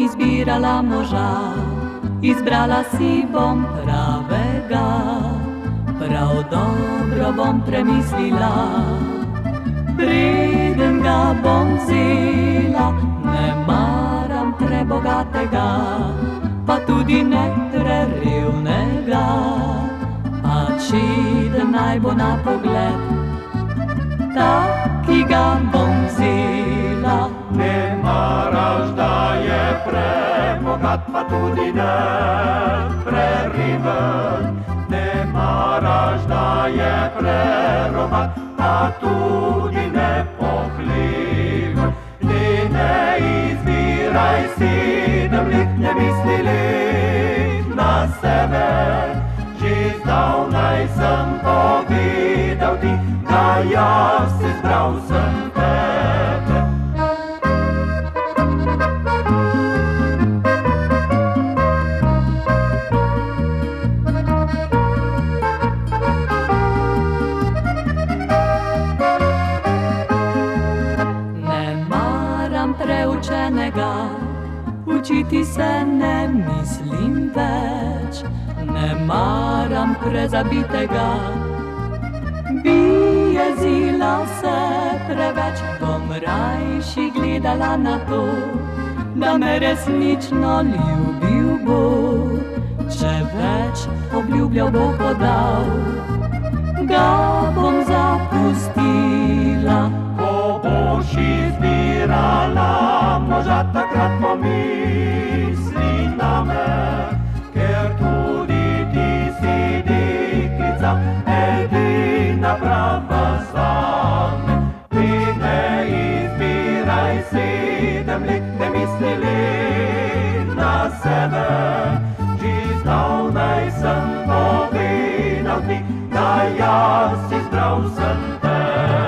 Izbirala moža, izbrala si bom pravega, prav dobro bom premislila, preden ga bom vzela. Ne maram prebogatega, pa tudi ne prerevnega, pač čeden naj bo na pogled, tak, ki ga bom vzela. Ne maraš, da je prebogat, pa tudi ne preriven. Ne maraš, da je prerobat, pa tudi ne pohleven. Ne izbiraj si, ne mislili na sebe. Že zdavnaj sem povedal ti, da jaz izbral sem tebe. Preučenega, učiti se ne mislim več, ne maram prezabitega, bi jezila se preveč, bom rajši gledala na to, da me resnično ljubil bo, če več obljubljal bo podal, ga bom zapustila. Ko boš izbirala moža, takrat pomisli name, ker tudi ti si deklica, edina prava zame. Ti ne izbiraj sedem let, ne mislili na sebe. Že zdavnaj sem povedal ti, da jaz izbral sem te.